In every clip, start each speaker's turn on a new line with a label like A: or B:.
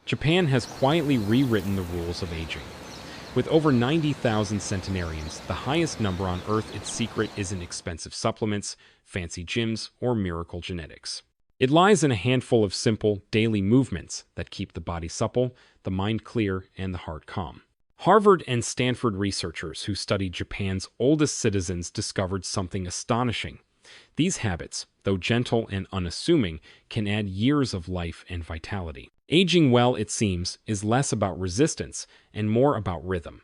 A: Japan has quietly rewritten the rules of aging. With over 90,000 centenarians, the highest number on Earth, its secret isn't expensive supplements, fancy gyms, or miracle genetics. It lies in a handful of simple, daily movements that keep the body supple, the mind clear, and the heart calm. Harvard and Stanford researchers who studied Japan's oldest citizens discovered something astonishing. These habits, though gentle and unassuming, can add years of life and vitality. Aging well, it seems, is less about resistance and more about rhythm.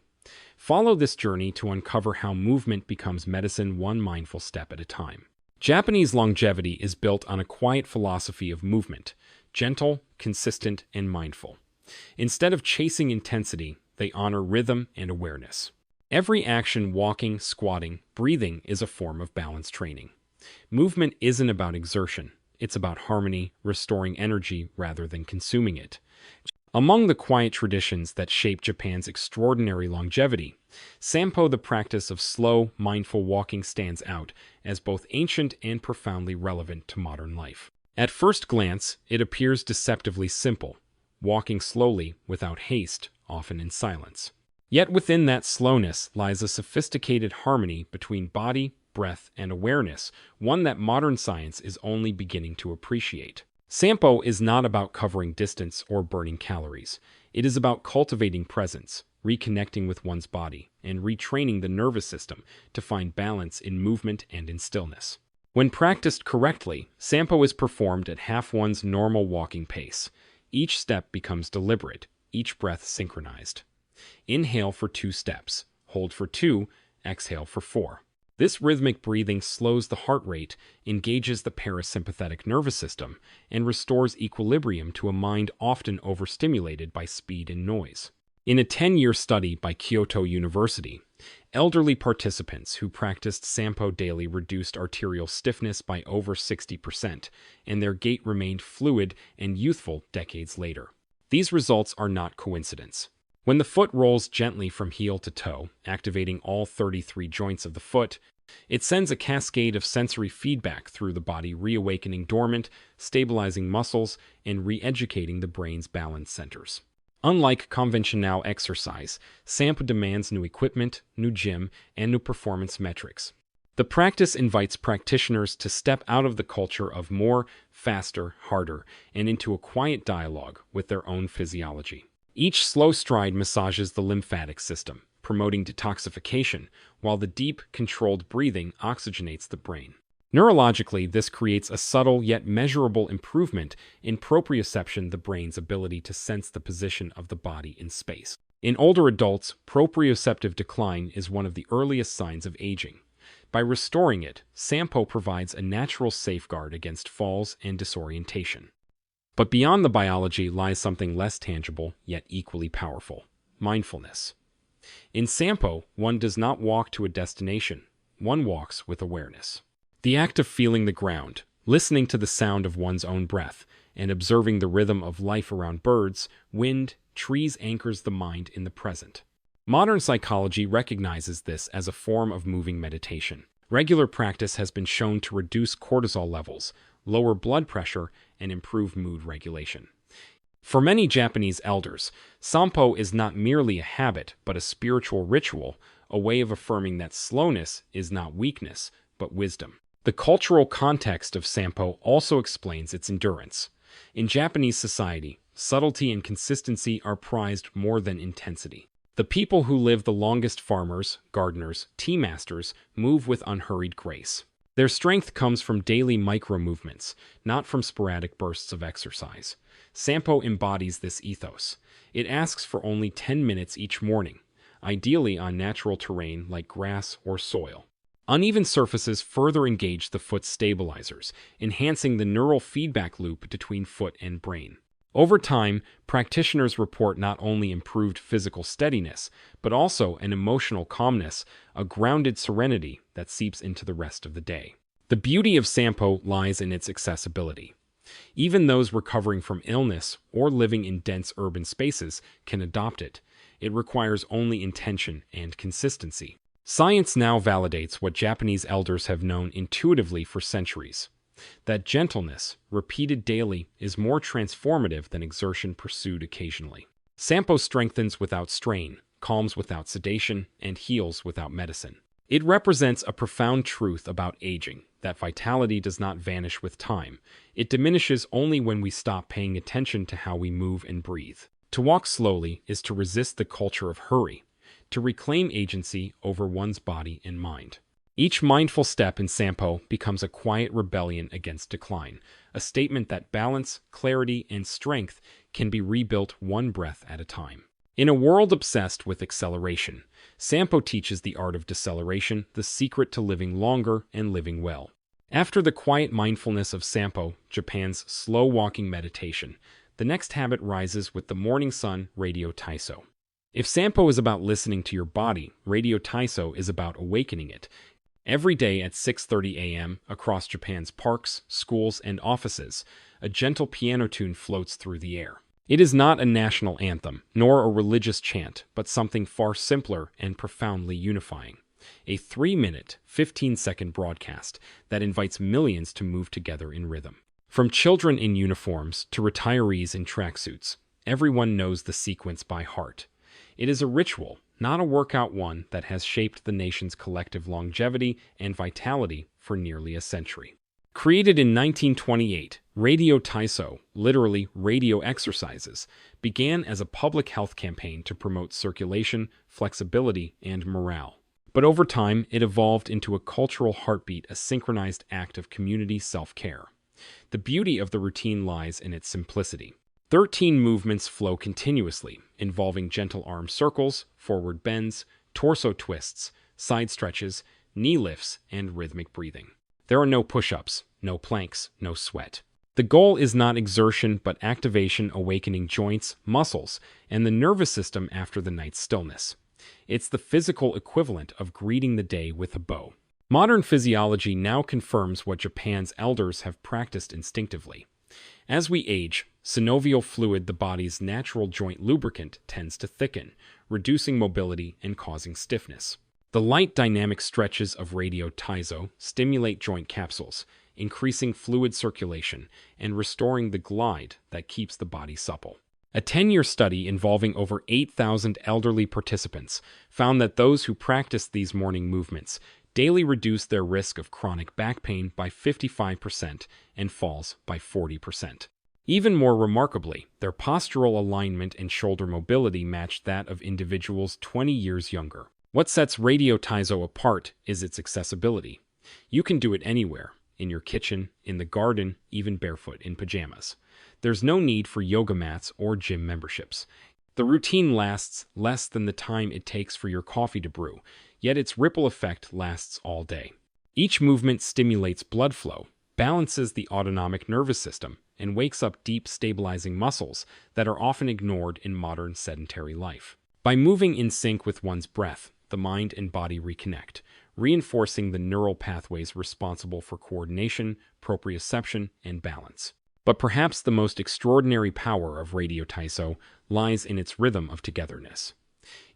A: Follow this journey to uncover how movement becomes medicine, one mindful step at a time. Japanese longevity is built on a quiet philosophy of movement, gentle, consistent, and mindful. Instead of chasing intensity, they honor rhythm and awareness. Every action, walking, squatting, breathing, is a form of balance training. Movement isn't about exertion. It's about harmony, restoring energy rather than consuming it. Among the quiet traditions that shape Japan's extraordinary longevity, Sampo, the practice of slow, mindful walking, stands out as both ancient and profoundly relevant to modern life. At first glance, it appears deceptively simple, walking slowly, without haste, often in silence. Yet within that slowness lies a sophisticated harmony between body, breath, and awareness, one that modern science is only beginning to appreciate. Sampo is not about covering distance or burning calories. It is about cultivating presence, reconnecting with one's body, and retraining the nervous system to find balance in movement and in stillness. When practiced correctly, Sampo is performed at half one's normal walking pace. Each step becomes deliberate, each breath synchronized. Inhale for 2 steps, hold for 2, exhale for 4. This rhythmic breathing slows the heart rate, engages the parasympathetic nervous system, and restores equilibrium to a mind often overstimulated by speed and noise. In a 10-year study by Kyoto University, elderly participants who practiced Sampo daily reduced arterial stiffness by over 60%, and their gait remained fluid and youthful decades later. These results are not coincidence. When the foot rolls gently from heel to toe, activating all 33 joints of the foot, it sends a cascade of sensory feedback through the body, reawakening dormant, stabilizing muscles, and re-educating the brain's balance centers. Unlike conventional exercise, Sampo demands new equipment, new gym, and new performance metrics. The practice invites practitioners to step out of the culture of more, faster, harder, and into a quiet dialogue with their own physiology. Each slow stride massages the lymphatic system, promoting detoxification, while the deep, controlled breathing oxygenates the brain. Neurologically, this creates a subtle yet measurable improvement in proprioception, the brain's ability to sense the position of the body in space. In older adults, proprioceptive decline is one of the earliest signs of aging. By restoring it, Sampo provides a natural safeguard against falls and disorientation. But beyond the biology lies something less tangible, yet equally powerful: mindfulness. In Sampo, one does not walk to a destination, one walks with awareness. The act of feeling the ground, listening to the sound of one's own breath, and observing the rhythm of life around birds, wind, trees anchors the mind in the present. Modern psychology recognizes this as a form of moving meditation. Regular practice has been shown to reduce cortisol levels, lower blood pressure, and improve mood regulation. For many Japanese elders, Sampo is not merely a habit, but a spiritual ritual, a way of affirming that slowness is not weakness, but wisdom. The cultural context of Sampo also explains its endurance. In Japanese society, subtlety and consistency are prized more than intensity. The people who live the longest, farmers, gardeners, tea masters, move with unhurried grace. Their strength comes from daily micro-movements, not from sporadic bursts of exercise. Sampo embodies this ethos. It asks for only 10 minutes each morning, ideally on natural terrain like grass or soil. Uneven surfaces further engage the foot's stabilizers, enhancing the neural feedback loop between foot and brain. Over time, practitioners report not only improved physical steadiness, but also an emotional calmness, a grounded serenity that seeps into the rest of the day. The beauty of Sampo lies in its accessibility. Even those recovering from illness or living in dense urban spaces can adopt it. It requires only intention and consistency. Science now validates what Japanese elders have known intuitively for centuries. that gentleness, repeated daily, is more transformative than exertion pursued occasionally. Sampo strengthens without strain, calms without sedation, and heals without medicine. It represents a profound truth about aging, that vitality does not vanish with time. It diminishes only when we stop paying attention to how we move and breathe. To walk slowly is to resist the culture of hurry, to reclaim agency over one's body and mind. Each mindful step in Sampo becomes a quiet rebellion against decline, a statement that balance, clarity, and strength can be rebuilt one breath at a time. In a world obsessed with acceleration, Sampo teaches the art of deceleration, the secret to living longer and living well. After the quiet mindfulness of Sampo, Japan's slow walking meditation, the next habit rises with the morning sun, Radio Taiso. If Sampo is about listening to your body, Radio Taiso is about awakening it. Every day at 6:30 a.m., across Japan's parks, schools, and offices, a gentle piano tune floats through the air. It is not a national anthem, nor a religious chant, but something far simpler and profoundly unifying. A 3-minute, 15-second broadcast that invites millions to move together in rhythm. From children in uniforms to retirees in tracksuits, everyone knows the sequence by heart. It is a ritual, not a workout one, that has shaped the nation's collective longevity and vitality for nearly a century. Created in 1928, Radio Taiso, literally radio exercises, began as a public health campaign to promote circulation, flexibility, and morale. But over time, it evolved into a cultural heartbeat, a synchronized act of community self-care. The beauty of the routine lies in its simplicity. 13 movements flow continuously, involving gentle arm circles, forward bends, torso twists, side stretches, knee lifts, and rhythmic breathing. There are no push-ups, no planks, no sweat. The goal is not exertion but activation, awakening joints, muscles, and the nervous system after the night's stillness. It's the physical equivalent of greeting the day with a bow. Modern physiology now confirms what Japan's elders have practiced instinctively. As we age, synovial fluid, the body's natural joint lubricant, tends to thicken, reducing mobility and causing stiffness. The light dynamic stretches of Radio Taiso stimulate joint capsules, increasing fluid circulation and restoring the glide that keeps the body supple. A 10-year study involving over 8,000 elderly participants found that those who practiced these morning movements daily reduced their risk of chronic back pain by 55% and falls by 40%. Even more remarkably, their postural alignment and shoulder mobility matched that of individuals 20 years younger. What sets Radio Taiso apart is its accessibility. You can do it anywhere, in your kitchen, in the garden, even barefoot in pajamas. There's no need for yoga mats or gym memberships. The routine lasts less than the time it takes for your coffee to brew, yet its ripple effect lasts all day. Each movement stimulates blood flow, balances the autonomic nervous system, and wakes up deep, stabilizing muscles that are often ignored in modern sedentary life. By moving in sync with one's breath, the mind and body reconnect, reinforcing the neural pathways responsible for coordination, proprioception, and balance. But perhaps the most extraordinary power of Radio Taiso lies in its rhythm of togetherness.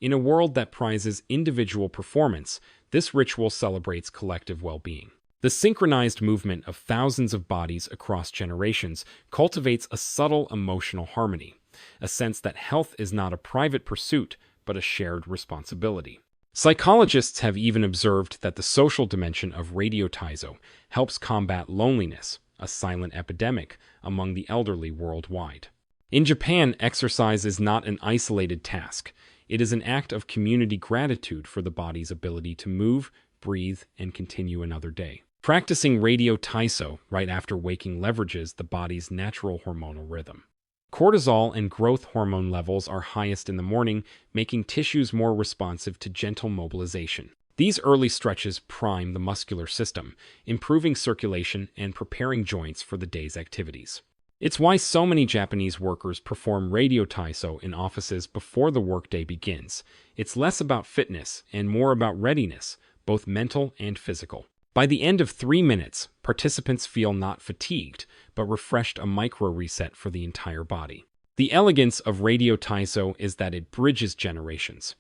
A: In a world that prizes individual performance, this ritual celebrates collective well-being. The synchronized movement of thousands of bodies across generations cultivates a subtle emotional harmony, a sense that health is not a private pursuit, but a shared responsibility. Psychologists have even observed that the social dimension of Radio Taiso helps combat loneliness, a silent epidemic among the elderly worldwide. In Japan, exercise is not an isolated task. It is an act of community gratitude for the body's ability to move, breathe, and continue another day. Practicing Radio Taiso right after waking leverages the body's natural hormonal rhythm. Cortisol and growth hormone levels are highest in the morning, making tissues more responsive to gentle mobilization. These early stretches prime the muscular system, improving circulation and preparing joints for the day's activities. It's why so many Japanese workers perform Radio Taiso in offices before the workday begins. It's less about fitness and more about readiness, both mental and physical. By the end of 3 minutes, participants feel not fatigued, but refreshed, a micro-reset for the entire body. The elegance of Radio Taiso is that it bridges generations.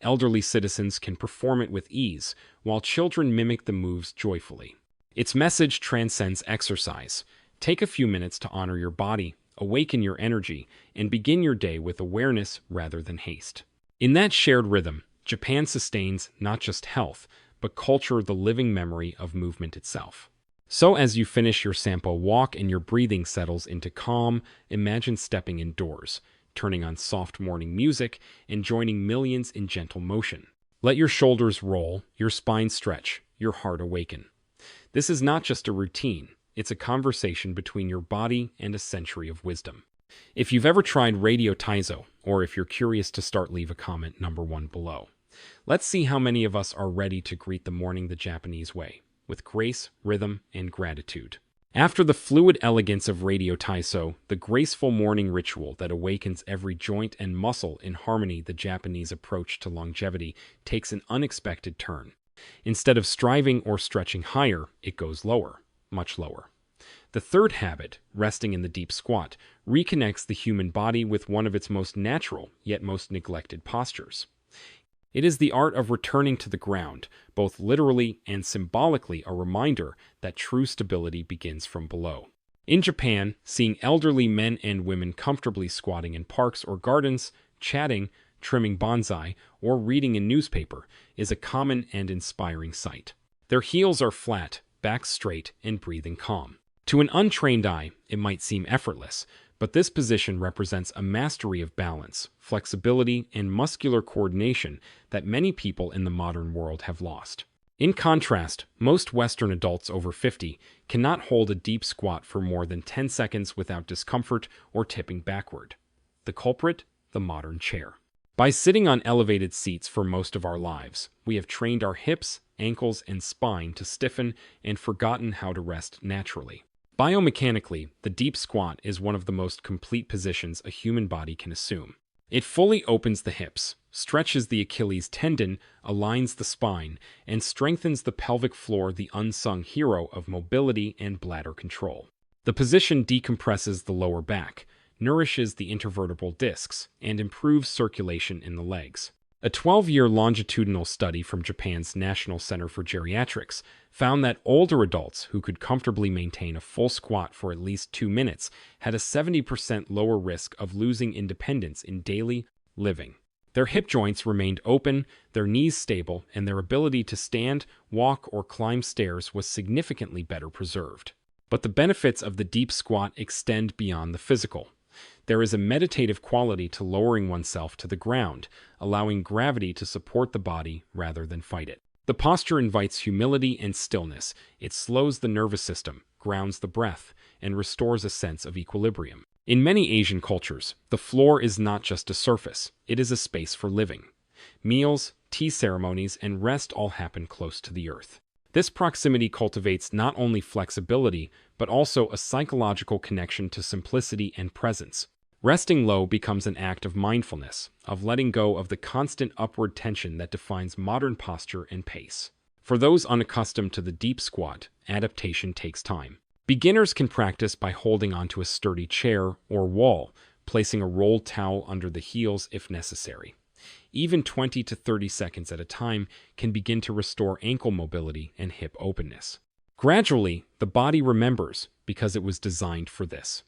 A: Elderly citizens can perform it with ease, while children mimic the moves joyfully. Its message transcends exercise. Take a few minutes to honor your body, awaken your energy, and begin your day with awareness rather than haste. In that shared rhythm, Japan sustains not just health, but culture, the living memory of movement itself. So as you finish your Sampo walk and your breathing settles into calm, imagine stepping indoors, turning on soft morning music, and joining millions in gentle motion. Let your shoulders roll, your spine stretch, your heart awaken. This is not just a routine, it's a conversation between your body and a century of wisdom. If you've ever tried Radio Taizo, or if you're curious to start, leave a comment number 1 below. Let's see how many of us are ready to greet the morning the Japanese way, with grace, rhythm, and gratitude. After the fluid elegance of Radio Taiso, the graceful morning ritual that awakens every joint and muscle in harmony, the Japanese approach to longevity takes an unexpected turn. Instead of striving or stretching higher, it goes lower, much lower. The third habit, resting in the deep squat, reconnects the human body with one of its most natural, yet most neglected postures. It is the art of returning to the ground, both literally and symbolically, a reminder that true stability begins from below. In Japan, seeing elderly men and women comfortably squatting in parks or gardens, chatting, trimming bonsai, or reading a newspaper is a common and inspiring sight. Their heels are flat, backs straight, and breathing calm. To an untrained eye, it might seem effortless, but this position represents a mastery of balance, flexibility, and muscular coordination that many people in the modern world have lost. In contrast, most Western adults over 50 cannot hold a deep squat for more than 10 seconds without discomfort or tipping backward. The culprit? The modern chair. By sitting on elevated seats for most of our lives, we have trained our hips, ankles, and spine to stiffen and forgotten how to rest naturally. Biomechanically, the deep squat is one of the most complete positions a human body can assume. It fully opens the hips, stretches the Achilles tendon, aligns the spine, and strengthens the pelvic floor, the unsung hero of mobility and bladder control. The position decompresses the lower back, nourishes the intervertebral discs, and improves circulation in the legs. A 12-year longitudinal study from Japan's National Center for Geriatrics found that older adults who could comfortably maintain a full squat for at least 2 minutes had a 70% lower risk of losing independence in daily living. Their hip joints remained open, their knees stable, and their ability to stand, walk, or climb stairs was significantly better preserved. But the benefits of the deep squat extend beyond the physical. There is a meditative quality to lowering oneself to the ground, allowing gravity to support the body rather than fight it. The posture invites humility and stillness. It slows the nervous system, grounds the breath, and restores a sense of equilibrium. In many Asian cultures, the floor is not just a surface, it is a space for living. Meals, tea ceremonies, and rest all happen close to the earth. This proximity cultivates not only flexibility, but also a psychological connection to simplicity and presence. Resting low becomes an act of mindfulness, of letting go of the constant upward tension that defines modern posture and pace. For those unaccustomed to the deep squat, adaptation takes time. Beginners can practice by holding onto a sturdy chair or wall, placing a rolled towel under the heels if necessary. Even 20 to 30 seconds at a time can begin to restore ankle mobility and hip openness. Gradually, the body remembers because it was designed for this.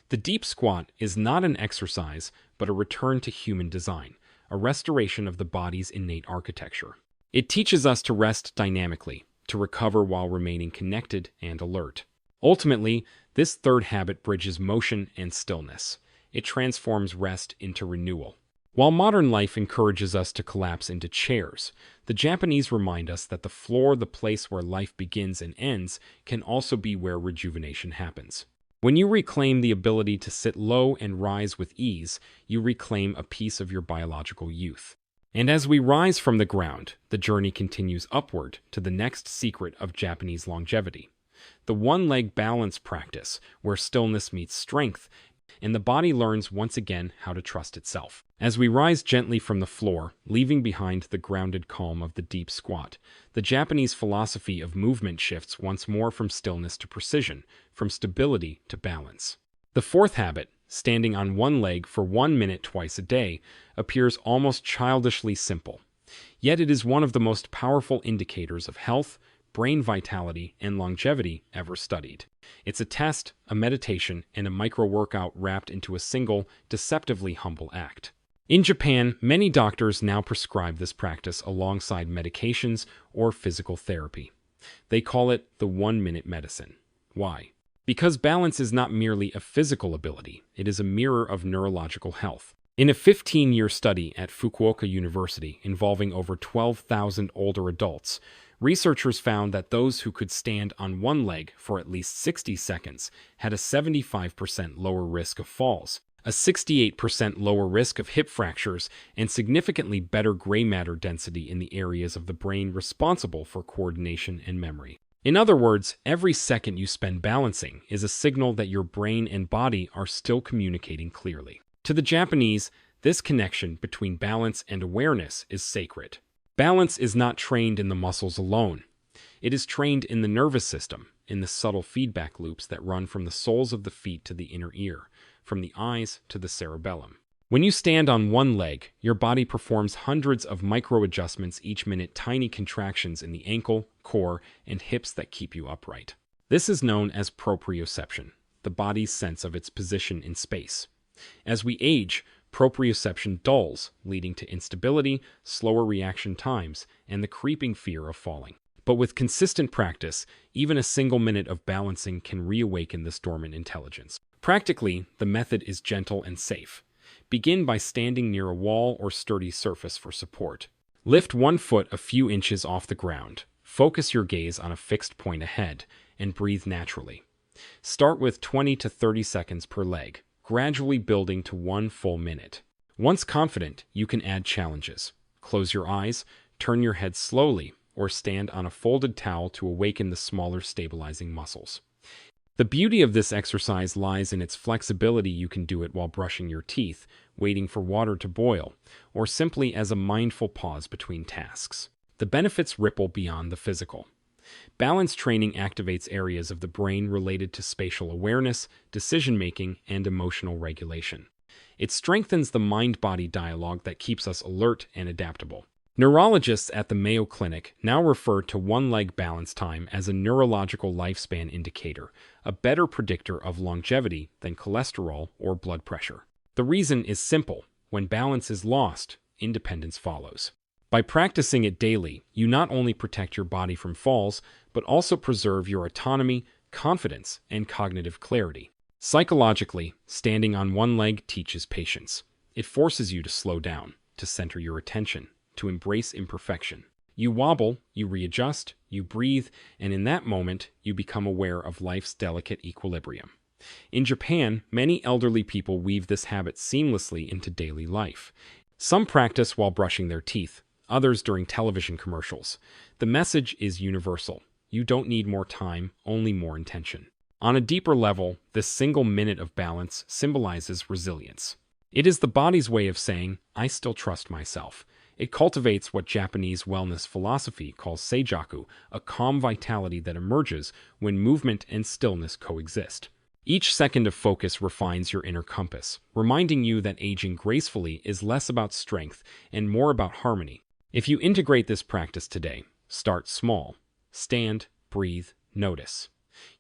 A: The deep squat is not an exercise, but a return to human design, a restoration of the body's innate architecture. It teaches us to rest dynamically, to recover while remaining connected and alert. Ultimately, this third habit bridges motion and stillness. It transforms rest into renewal. While modern life encourages us to collapse into chairs, the Japanese remind us that the floor, the place where life begins and ends, can also be where rejuvenation happens. When you reclaim the ability to sit low and rise with ease, you reclaim a piece of your biological youth. And as we rise from the ground, the journey continues upward to the next secret of Japanese longevity. The one-leg balance practice, where stillness meets strength, and the body learns once again how to trust itself. As we rise gently from the floor, leaving behind the grounded calm of the deep squat, the Japanese philosophy of movement shifts once more from stillness to precision, from stability to balance. The fourth habit, standing on one leg for 1 minute twice a day, appears almost childishly simple. Yet it is one of the most powerful indicators of health, brain vitality, and longevity ever studied. It's a test, a meditation, and a micro-workout wrapped into a single, deceptively humble act. In Japan, many doctors now prescribe this practice alongside medications or physical therapy. They call it the 1-minute medicine. Why? Because balance is not merely a physical ability, it is a mirror of neurological health. In a 15-year study at Fukuoka University involving over 12,000 older adults, researchers found that those who could stand on one leg for at least 60 seconds had a 75% lower risk of falls, a 68% lower risk of hip fractures, and significantly better gray matter density in the areas of the brain responsible for coordination and memory. In other words, every second you spend balancing is a signal that your brain and body are still communicating clearly. To the Japanese, this connection between balance and awareness is sacred. Balance is not trained in the muscles alone. It is trained in the nervous system, in the subtle feedback loops that run from the soles of the feet to the inner ear, from the eyes to the cerebellum. When you stand on one leg, your body performs hundreds of micro-adjustments each minute, tiny contractions in the ankle, core, and hips that keep you upright. This is known as proprioception, the body's sense of its position in space. As we age, proprioception dulls, leading to instability, slower reaction times, and the creeping fear of falling. But with consistent practice, even a single minute of balancing can reawaken this dormant intelligence. Practically, the method is gentle and safe. Begin by standing near a wall or sturdy surface for support. Lift one foot a few inches off the ground. Focus your gaze on a fixed point ahead, and breathe naturally. Start with 20 to 30 seconds per leg, gradually building to 1 full minute. Once confident, you can add challenges. Close your eyes, turn your head slowly, or stand on a folded towel to awaken the smaller stabilizing muscles. The beauty of this exercise lies in its flexibility. You can do it while brushing your teeth, waiting for water to boil, or simply as a mindful pause between tasks. The benefits ripple beyond the physical. Balance training activates areas of the brain related to spatial awareness, decision-making, and emotional regulation. It strengthens the mind-body dialogue that keeps us alert and adaptable. Neurologists at the Mayo Clinic now refer to one-leg balance time as a neurological lifespan indicator, a better predictor of longevity than cholesterol or blood pressure. The reason is simple: when balance is lost, independence follows. By practicing it daily, you not only protect your body from falls, but also preserve your autonomy, confidence, and cognitive clarity. Psychologically, standing on one leg teaches patience. It forces you to slow down, to center your attention, to embrace imperfection. You wobble, you readjust, you breathe, and in that moment, you become aware of life's delicate equilibrium. In Japan, many elderly people weave this habit seamlessly into daily life. Some practice while brushing their teeth, others during television commercials. The message is universal. You don't need more time, only more intention. On a deeper level, this single minute of balance symbolizes resilience. It is the body's way of saying, "I still trust myself." It cultivates what Japanese wellness philosophy calls seijaku, a calm vitality that emerges when movement and stillness coexist. Each second of focus refines your inner compass, reminding you that aging gracefully is less about strength and more about harmony. If you integrate this practice today, start small. Stand, breathe, notice.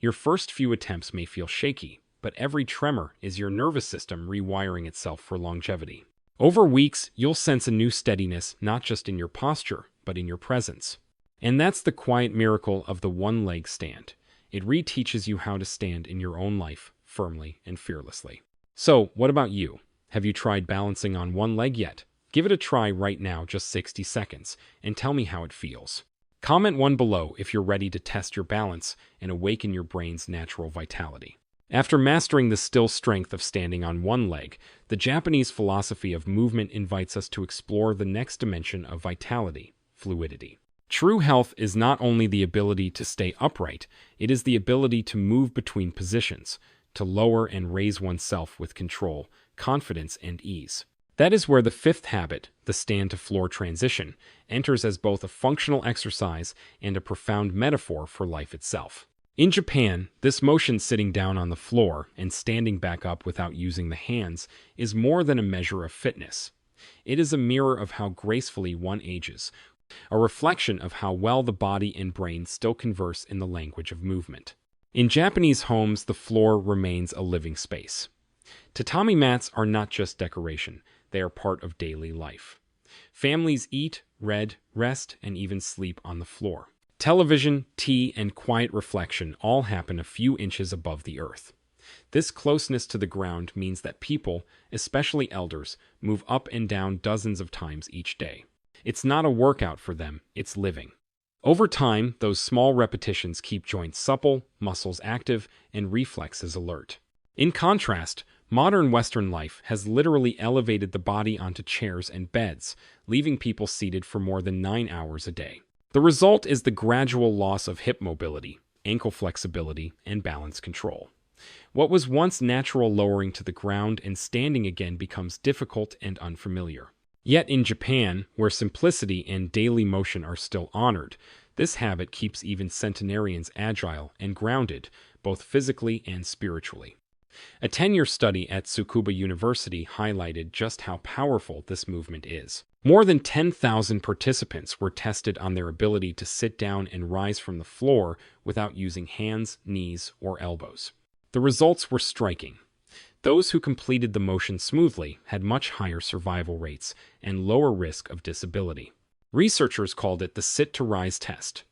A: Your first few attempts may feel shaky, but every tremor is your nervous system rewiring itself for longevity. Over weeks, you'll sense a new steadiness, not just in your posture, but in your presence. And that's the quiet miracle of the one-leg stand. It reteaches you how to stand in your own life, firmly and fearlessly. So, what about you? Have you tried balancing on one leg yet? Give it a try right now, just 60 seconds, and tell me how it feels. Comment one below if you're ready to test your balance and awaken your brain's natural vitality. After mastering the still strength of standing on one leg, the Japanese philosophy of movement invites us to explore the next dimension of vitality, fluidity. True health is not only the ability to stay upright, it is the ability to move between positions, to lower and raise oneself with control, confidence, and ease. That is where the fifth habit, the stand-to-floor transition, enters as both a functional exercise and a profound metaphor for life itself. In Japan, this motion, sitting down on the floor and standing back up without using the hands, is more than a measure of fitness. It is a mirror of how gracefully one ages, a reflection of how well the body and brain still converse in the language of movement. In Japanese homes, the floor remains a living space. Tatami mats are not just decoration, they are part of daily life. Families eat, read, rest, and even sleep on the floor. Television, tea, and quiet reflection all happen a few inches above the earth. This closeness to the ground means that people, especially elders, move up and down dozens of times each day. It's not a workout for them, it's living. Over time, those small repetitions keep joints supple, muscles active, and reflexes alert. In contrast, modern Western life has literally elevated the body onto chairs and beds, leaving people seated for more than 9 hours a day. The result is the gradual loss of hip mobility, ankle flexibility, and balance control. What was once natural lowering to the ground and standing again becomes difficult and unfamiliar. Yet in Japan, where simplicity and daily motion are still honored, this habit keeps even centenarians agile and grounded, both physically and spiritually. A 10-year study at Tsukuba University highlighted just how powerful this movement is. More than 10,000 participants were tested on their ability to sit down and rise from the floor without using hands, knees, or elbows. The results were striking. Those who completed the motion smoothly had much higher survival rates and lower risk of disability. Researchers called it the sit-to-rise test,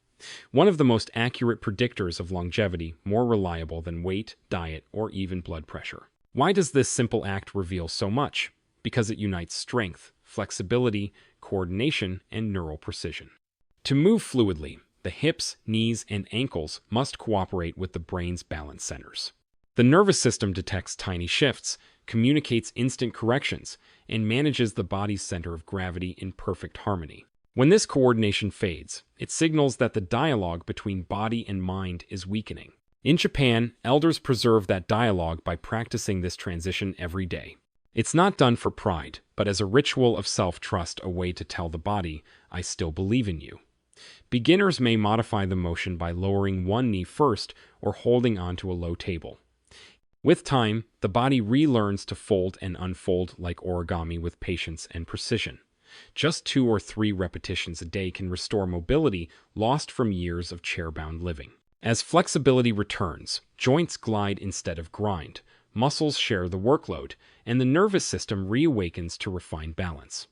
A: one of the most accurate predictors of longevity, more reliable than weight, diet, or even blood pressure. Why does this simple act reveal so much? Because it unites strength, flexibility, coordination, and neural precision. To move fluidly, the hips, knees, and ankles must cooperate with the brain's balance centers. The nervous system detects tiny shifts, communicates instant corrections, and manages the body's center of gravity in perfect harmony. When this coordination fades, it signals that the dialogue between body and mind is weakening. In Japan, elders preserve that dialogue by practicing this transition every day. It's not done for pride, but as a ritual of self-trust, a way to tell the body, "I still believe in you." Beginners may modify the motion by lowering one knee first or holding onto a low table. With time, the body relearns to fold and unfold like origami with patience and precision. Just 2 or 3 repetitions a day can restore mobility lost from years of chair-bound living. As flexibility returns, joints glide instead of grind, muscles share the workload, and the nervous system reawakens to refine balance.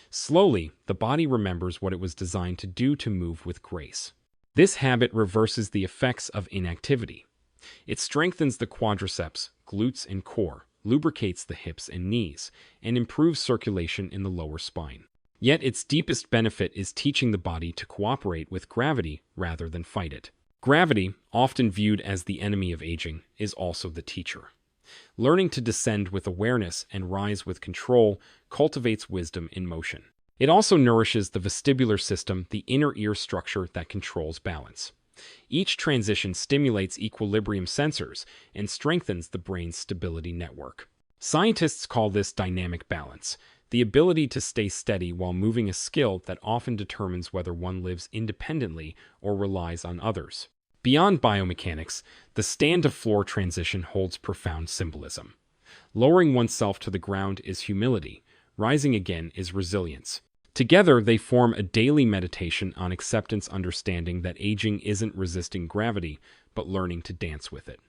A: Slowly, the body remembers what it was designed to do, to move with grace. This habit reverses the effects of inactivity. It strengthens the quadriceps, glutes, and core, lubricates the hips and knees, and improves circulation in the lower spine. Yet its deepest benefit is teaching the body to cooperate with gravity rather than fight it. Gravity, often viewed as the enemy of aging, is also the teacher. Learning to descend with awareness and rise with control cultivates wisdom in motion. It also nourishes the vestibular system, the inner ear structure that controls balance. Each transition stimulates equilibrium sensors and strengthens the brain's stability network. Scientists call this dynamic balance, the ability to stay steady while moving, a skill that often determines whether one lives independently or relies on others. Beyond biomechanics, the stand-to-floor transition holds profound symbolism. Lowering oneself to the ground is humility, rising again is resilience. Together, they form a daily meditation on acceptance, understanding that aging isn't resisting gravity, but learning to dance with it.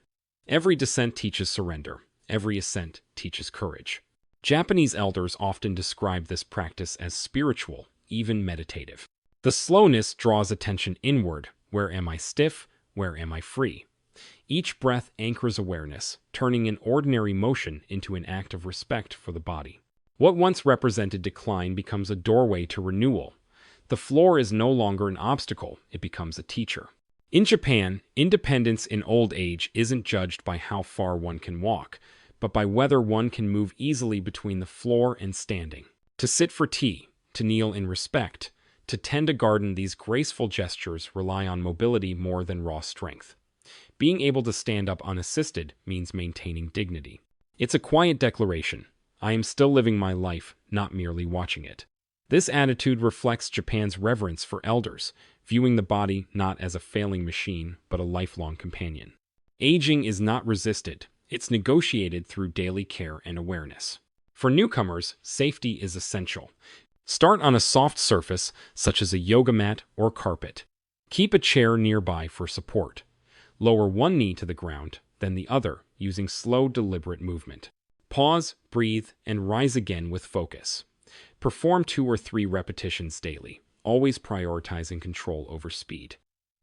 A: Every descent teaches surrender. Every ascent teaches courage. Japanese elders often describe this practice as spiritual, even meditative. The slowness draws attention inward. Where am I stiff? Where am I free? Each breath anchors awareness, turning an ordinary motion into an act of respect for the body. What once represented decline becomes a doorway to renewal. The floor is no longer an obstacle, it becomes a teacher. In Japan, independence in old age isn't judged by how far one can walk, but by whether one can move easily between the floor and standing. To sit for tea, to kneel in respect, to tend a garden, these graceful gestures rely on mobility more than raw strength. Being able to stand up unassisted means maintaining dignity. It's a quiet declaration. I am still living my life, not merely watching it. This attitude reflects Japan's reverence for elders, viewing the body not as a failing machine, but a lifelong companion. Aging is not resisted, it's negotiated through daily care and awareness. For newcomers, safety is essential. Start on a soft surface, such as a yoga mat or carpet. Keep a chair nearby for support. Lower one knee to the ground, then the other, using slow, deliberate movement. Pause, breathe, and rise again with focus. Perform 2 or 3 repetitions daily, always prioritizing control over speed.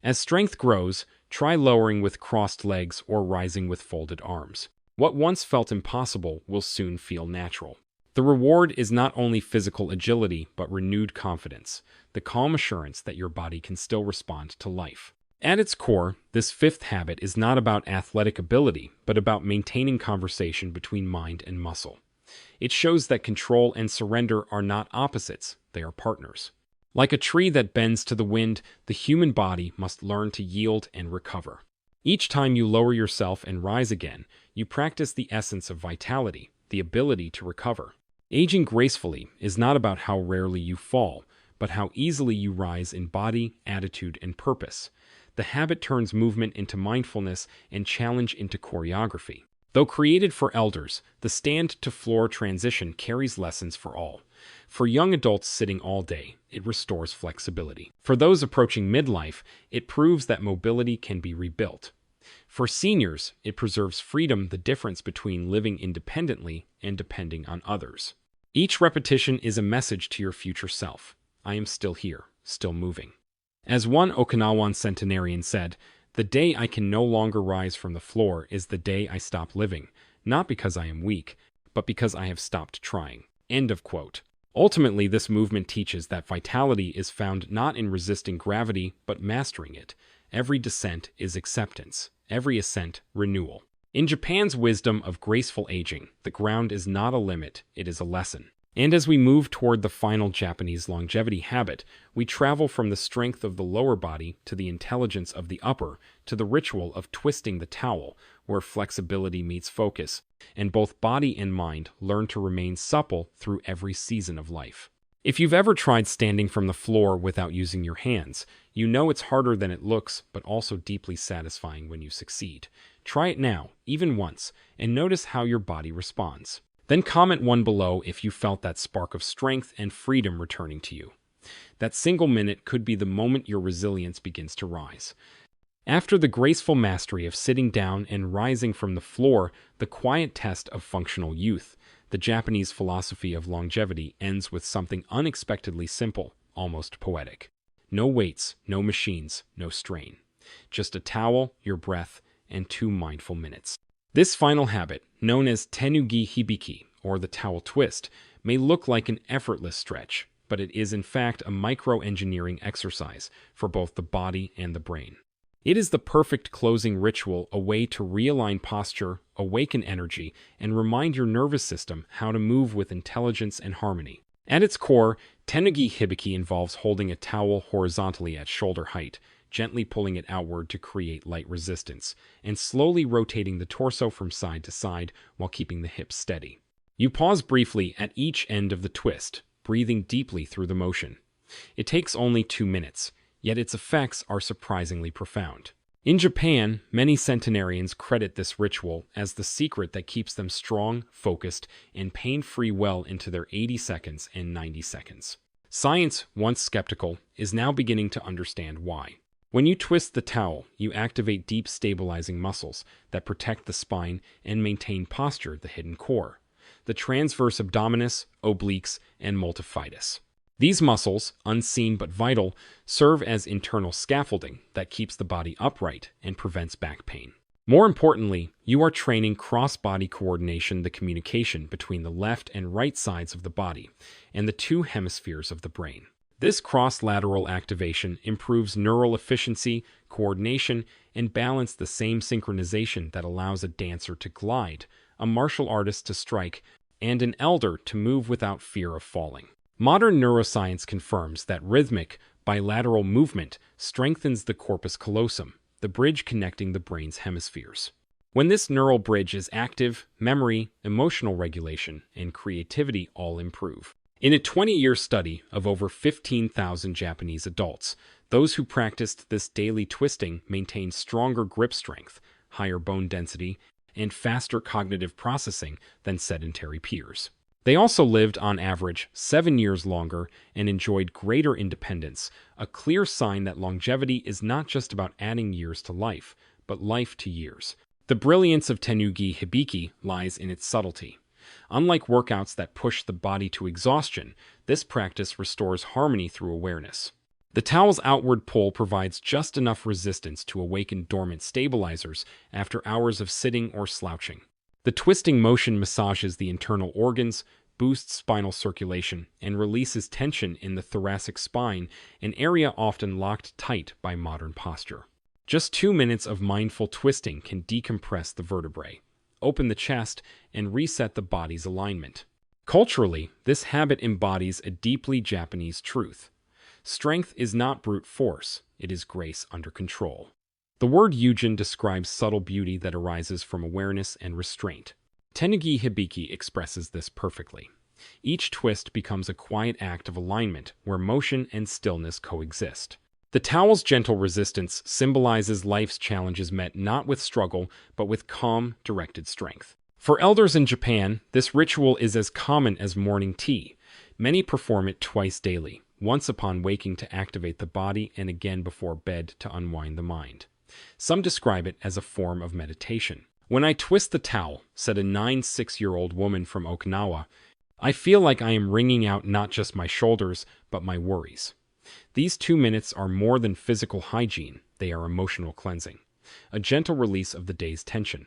A: As strength grows, try lowering with crossed legs or rising with folded arms. What once felt impossible will soon feel natural. The reward is not only physical agility, but renewed confidence, the calm assurance that your body can still respond to life. At its core, this 5th habit is not about athletic ability, but about maintaining conversation between mind and muscle. It shows that control and surrender are not opposites, they are partners. Like a tree that bends to the wind, the human body must learn to yield and recover. Each time you lower yourself and rise again, you practice the essence of vitality, the ability to recover. Aging gracefully is not about how rarely you fall, but how easily you rise in body, attitude, and purpose. The habit turns movement into mindfulness and challenge into choreography. Though created for elders, the stand-to-floor transition carries lessons for all. For young adults sitting all day, it restores flexibility. For those approaching midlife, it proves that mobility can be rebuilt. For seniors, it preserves freedom, the difference between living independently and depending on others. Each repetition is a message to your future self. I am still here, still moving. As one Okinawan centenarian said, "The day I can no longer rise from the floor is the day I stop living, not because I am weak, but because I have stopped trying." End of quote. Ultimately, this movement teaches that vitality is found not in resisting gravity, but mastering it. Every descent is acceptance, every ascent renewal. In Japan's wisdom of graceful aging, the ground is not a limit, it is a lesson. And as we move toward the final Japanese longevity habit, we travel from the strength of the lower body to the intelligence of the upper, to the ritual of twisting the towel, where flexibility meets focus, and both body and mind learn to remain supple through every season of life. If you've ever tried standing from the floor without using your hands, you know it's harder than it looks, but also deeply satisfying when you succeed. Try it now, even once, and notice how your body responds. Then comment one below if you felt that spark of strength and freedom returning to you. That single minute could be the moment your resilience begins to rise. After the graceful mastery of sitting down and rising from the floor, the quiet test of functional youth, the Japanese philosophy of longevity, ends with something unexpectedly simple, almost poetic. No weights, no machines, no strain. Just a towel, your breath, and 2 mindful minutes. This final habit, known as tenugi hibiki, or the towel twist, may look like an effortless stretch, but it is in fact a micro-engineering exercise for both the body and the brain. It is the perfect closing ritual, a way to realign posture, awaken energy, and remind your nervous system how to move with intelligence and harmony. At its core, tenugi hibiki involves holding a towel horizontally at shoulder height, gently pulling it outward to create light resistance, and slowly rotating the torso from side to side while keeping the hips steady. You pause briefly at each end of the twist, breathing deeply through the motion. It takes only 2 minutes, yet its effects are surprisingly profound. In Japan, many centenarians credit this ritual as the secret that keeps them strong, focused, and pain-free well into their 80 seconds and 90 seconds. Science, once skeptical, is now beginning to understand why. When you twist the towel, you activate deep stabilizing muscles that protect the spine and maintain posture, the hidden core, the transverse abdominis, obliques, and multifidus. These muscles, unseen but vital, serve as internal scaffolding that keeps the body upright and prevents back pain. More importantly, you are training cross-body coordination, the communication between the left and right sides of the body, and the 2 hemispheres of the brain. This cross-lateral activation improves neural efficiency, coordination, and balance, the same synchronization that allows a dancer to glide, a martial artist to strike, and an elder to move without fear of falling. Modern neuroscience confirms that rhythmic, bilateral movement strengthens the corpus callosum, the bridge connecting the brain's hemispheres. When this neural bridge is active, memory, emotional regulation, and creativity all improve. In a 20-year study of over 15,000 Japanese adults, those who practiced this daily twisting maintained stronger grip strength, higher bone density, and faster cognitive processing than sedentary peers. They also lived, on average, 7 years longer and enjoyed greater independence, a clear sign that longevity is not just about adding years to life, but life to years. The brilliance of Tenugi Hibiki lies in its subtlety. Unlike workouts that push the body to exhaustion, this practice restores harmony through awareness. The towel's outward pull provides just enough resistance to awaken dormant stabilizers after hours of sitting or slouching. The twisting motion massages the internal organs, boosts spinal circulation, and releases tension in the thoracic spine, an area often locked tight by modern posture. Just 2 minutes of mindful twisting can decompress the vertebrae, open the chest, and reset the body's alignment. Culturally, this habit embodies a deeply Japanese truth. Strength is not brute force, it is grace under control. The word yujin describes subtle beauty that arises from awareness and restraint. Tenugi Hibiki expresses this perfectly. Each twist becomes a quiet act of alignment where motion and stillness coexist. The towel's gentle resistance symbolizes life's challenges met not with struggle, but with calm, directed strength. For elders in Japan, this ritual is as common as morning tea. Many perform it twice daily, once upon waking to activate the body and again before bed to unwind the mind. Some describe it as a form of meditation. "When I twist the towel," said a 96-year-old woman from Okinawa, "I feel like I am wringing out not just my shoulders, but my worries." These 2 minutes are more than physical hygiene, they are emotional cleansing. A gentle release of the day's tension.